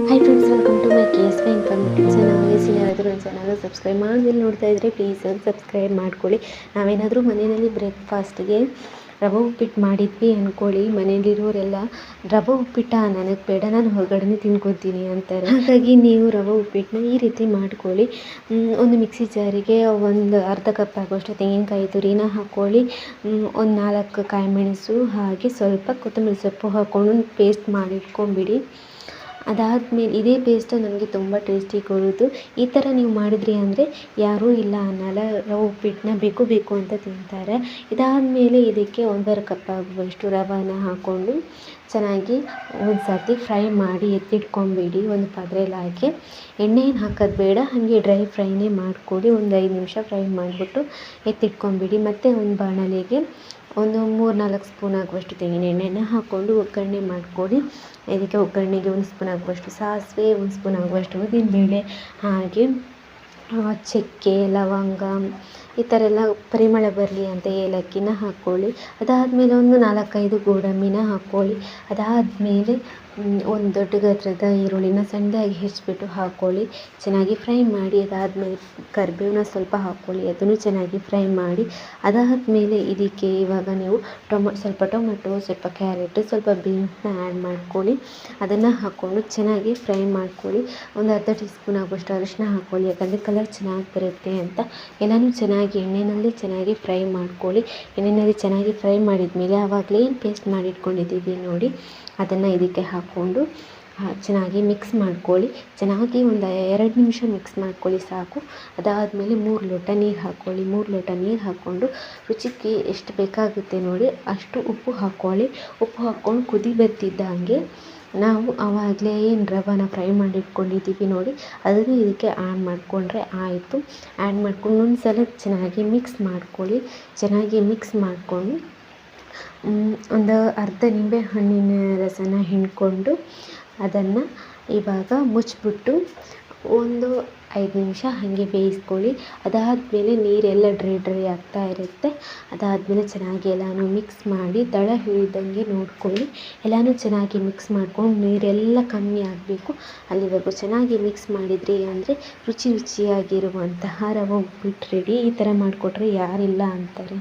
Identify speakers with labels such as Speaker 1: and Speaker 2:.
Speaker 1: Hi friends, welcome to my KSY informative channel. ಏನಾದರೂ ನನ್ನ channel subscribe ಮಾಡಿದ್ರೆ ನೋಡ್ತಾ ಇದ್ದರೆ ಪ್ಲೀಸ್ ಸಬ್ಸ್ಕ್ರೈಬ್ ಮಾಡ್ಕೊಳ್ಳಿ. ನಾವೇನಾದರೂ ಮನೆಯಲ್ಲಿ ಬ್ರೇಕ್ಫಾಸ್ಟ್ಗೆ ರವೆ ಉಪ್ಪಿಟ್ಟು ಮಾಡಿದ್ವಿ ಅಂದ್ಕೊಳ್ಳಿ, ಮನೇಲಿರೋರೆಲ್ಲ ರವೆ ಉಪ್ಪಿಟ್ಟ ನನಗೆ ಬೇಡ, ನಾನು ಹೊರಗಡೆ ತಿನ್ಕೊತೀನಿ ಅಂತಾರೆ. ಹಾಗಾಗಿ ನೀವು ರವೆ ಉಪ್ಪಿಟ್ಟನ್ನ ಈ ರೀತಿ ಮಾಡ್ಕೊಳ್ಳಿ. ಒಂದು ಮಿಕ್ಸಿ ಜಾರಿಗೆ ಒಂದು ಅರ್ಧ ಕಪ್ ಆಗುವಷ್ಟು ತೆಂಗಿನಕಾಯಿ ತುರಿನ ಹಾಕ್ಕೊಳ್ಳಿ. ಒಂದು 4 ಕಾಯಿಮೆಣಸು ಹಾಗೆ ಸ್ವಲ್ಪ ಕೊತ್ತಂಬರಿ ಸೊಪ್ಪು ಹಾಕ್ಕೊಂಡು ಪೇಸ್ಟ್ ಮಾಡಿ ಇಟ್ಕೊಂಡ್ಬಿಡಿ. ಅದಾದಮೇಲೆ ಇದೇ ಪೇಸ್ಟ್ ನನಗೆ ತುಂಬ ಟೇಸ್ಟಿ ಕೊಡೋದು. ಈ ಥರ ನೀವು ಮಾಡಿದ್ರಿ ಅಂದರೆ ಯಾರೂ ಇಲ್ಲ ಅನ್ನಲ್ಲ, ರವೆ ಉಪ್ಪಿಟ್ಟನ್ನ ಬೇಕು ಅಂತ ತಿಂತಾರೆ. ಇದಾದಮೇಲೆ ಇದಕ್ಕೆ 1.5 ಕಪ್ ಆಗುವಷ್ಟು ರವೆನ ಹಾಕ್ಕೊಂಡು ಚೆನ್ನಾಗಿ ಒಂದು ಸರ್ತಿ ಫ್ರೈ ಮಾಡಿ ಎತ್ತಿಟ್ಕೊಂಬಿಡಿ. ಒಂದು ಪಾತ್ರೆಯಲ್ಲಿ ಹಾಕಿ ಎಣ್ಣೆ ಏನು ಹಾಕೋದು ಬೇಡ, ಹಾಗೆ ಡ್ರೈ ಫ್ರೈನೇ ಮಾಡಿಕೊಡಿ. ಒಂದು 5 ನಿಮಿಷ ಫ್ರೈ ಮಾಡಿಬಿಟ್ಟು ಎತ್ತಿಟ್ಕೊಂಬಿಡಿ. ಮತ್ತು ಒಂದು ಬಾಣಲೆಗೆ ಒಂದು 3-4 ಸ್ಪೂನ್ ಆಗುವಷ್ಟು ತೆಂಗಿನ ಎಣ್ಣೆನ ಹಾಕ್ಕೊಂಡು ಒಗ್ಗರಣೆ ಮಾಡಿಕೊಡಿ. ಇದಕ್ಕೆ ಒಗ್ಗರಣೆಗೆ 1 ಸ್ಪೂನ್ ಆಗುವಷ್ಟು ಸಾಸಿವೆ, 1 ಸ್ಪೂನ್ ಆಗುವಷ್ಟು ಉದ್ದಿನಬೇಳೆ, ಹಾಗೆ ಚಕ್ಕೆ, ಲವಂಗ, ಈ ಥರ ಎಲ್ಲ ಪರಿಮಳ ಬರಲಿ ಅಂತ ಏಲಕ್ಕಿನ ಹಾಕ್ಕೊಳ್ಳಿ. ಅದಾದಮೇಲೆ ಒಂದು 4-5 ಗೋಡಂಬಿನ ಹಾಕ್ಕೊಳ್ಳಿ. ಅದಾದಮೇಲೆ ಒಂದು ದೊಡ್ಡ ಗಾತ್ರದ ಈರುಳ್ಳಿನ ಸಣ್ಣದಾಗಿ ಹೆಚ್ಚಿಬಿಟ್ಟು ಹಾಕ್ಕೊಳ್ಳಿ. ಚೆನ್ನಾಗಿ ಫ್ರೈ ಮಾಡಿ. ಅದಾದಮೇಲೆ ಕರಿಬೇವನ್ನ ಸ್ವಲ್ಪ ಹಾಕ್ಕೊಳ್ಳಿ, ಅದನ್ನು ಚೆನ್ನಾಗಿ ಫ್ರೈ ಮಾಡಿ. ಅದಾದಮೇಲೆ ಇದಕ್ಕೆ ಇವಾಗ ನೀವು ಸ್ವಲ್ಪ ಟೊಮೆಟೊ, ಸ್ವಲ್ಪ ಕ್ಯಾರೆಟ್, ಸ್ವಲ್ಪ ಬೀನ್ಸ್ನ ಆ್ಯಡ್ ಮಾಡ್ಕೊಳ್ಳಿ. ಅದನ್ನು ಹಾಕ್ಕೊಂಡು ಚೆನ್ನಾಗಿ ಫ್ರೈ ಮಾಡ್ಕೊಳ್ಳಿ. ಒಂದು ಅರ್ಧ ಟೀ ಸ್ಪೂನ್ ಆಗುವಷ್ಟು ಅರಿಶಿನ ಹಾಕ್ಕೊಳ್ಳಿ, ಯಾಕಂದರೆ ಕಲರ್ ಚೆನ್ನಾಗಿ ಬರುತ್ತೆ ಅಂತ. ಎಲ್ಲನೂ ಚೆನ್ನಾಗಿ ಎಣ್ಣೆಯಲ್ಲಿ ಚೆನ್ನಾಗಿ ಫ್ರೈ ಮಾಡ್ಕೊಳ್ಳಿ. ಎಣ್ಣೆಯಲ್ಲಿ ಚೆನ್ನಾಗಿ ಫ್ರೈ ಮಾಡಿದ ಮೇಲೆ ಆವಾಗಲೇ ಏನು ಪೇಸ್ಟ್ ಮಾಡಿಟ್ಕೊಂಡಿದ್ದೀವಿ ನೋಡಿ, ಅದನ್ನು ಇದಕ್ಕೆ ಹಾಕ್ಕೊಂಡು ಚೆನ್ನಾಗಿ ಮಿಕ್ಸ್ ಮಾಡ್ಕೊಳ್ಳಿ. ಚೆನ್ನಾಗಿ ಒಂದು 2 ನಿಮಿಷ ಮಿಕ್ಸ್ ಮಾಡ್ಕೊಳ್ಳಿ ಸಾಕು. ಅದಾದಮೇಲೆ 3 ಲೋಟ ನೀರು ಹಾಕ್ಕೊಳ್ಳಿ. 3 ಲೋಟ ನೀರು ಹಾಕ್ಕೊಂಡು ರುಚಿಗೆ ಎಷ್ಟು ಬೇಕಾಗುತ್ತೆ ನೋಡಿ ಅಷ್ಟು ಉಪ್ಪು ಹಾಕ್ಕೊಳ್ಳಿ. ಉಪ್ಪು ಹಾಕ್ಕೊಂಡು ಕುದಿ ಬರ್ತಿದ್ದಂಗೆ ನಾವು ಆವಾಗಲೇ ಏನು ರವೆನ ಫ್ರೈ ಮಾಡಿಟ್ಕೊಂಡಿದ್ದೀವಿ ನೋಡಿ, ಅದನ್ನು ಇದಕ್ಕೆ ಆ್ಯಡ್ ಮಾಡಿಕೊಂಡ್ರೆ ಆಯಿತು. ಆ್ಯಡ್ ಮಾಡ್ಕೊಂಡು ಒಂದು ಸಲ ಚೆನ್ನಾಗಿ ಮಿಕ್ಸ್ ಮಾಡ್ಕೊಳ್ಳಿ. ಚೆನ್ನಾಗಿ ಮಿಕ್ಸ್ ಮಾಡಿಕೊಂಡು ಒಂದು ಅರ್ಧ ನಿಂಬೆ ಹಣ್ಣಿನ ರಸನ ಹಿಂಡ್ಕೊಂಡು ಅದನ್ನು ಇವಾಗ ಮುಚ್ಚಿಬಿಟ್ಟು ಒಂದು 5 ನಿಮಿಷ ಹಾಗೆ ಬೇಯಿಸ್ಕೊಳ್ಳಿ. ಅದಾದಮೇಲೆ ನೀರೆಲ್ಲ ಡ್ರೈ ಆಗ್ತಾ ಇರುತ್ತೆ. ಅದಾದಮೇಲೆ ಚೆನ್ನಾಗಿ ಎಲ್ಲನೂ ಮಿಕ್ಸ್ ಮಾಡಿ ದಳ ಹಿಡಿದಂಗೆ ನೋಡ್ಕೊಳ್ಳಿ. ಎಲ್ಲನೂ ಚೆನ್ನಾಗಿ ಮಿಕ್ಸ್ ಮಾಡ್ಕೊಂಡು ನೀರೆಲ್ಲ ಕಮ್ಮಿ ಆಗಬೇಕು, ಅಲ್ಲಿವರೆಗೂ ಚೆನ್ನಾಗಿ ಮಿಕ್ಸ್ ಮಾಡಿದ್ರಿ ಅಂದರೆ ರುಚಿಯಾಗಿರುವಂತಹ ರವೆ ಉಪ್ಪಿಟ್ಟು ರೆಡಿ. ಈ ಥರ ಮಾಡಿಕೊಟ್ರೆ ಯಾರಿಲ್ಲ ಅಂತಾರೆ.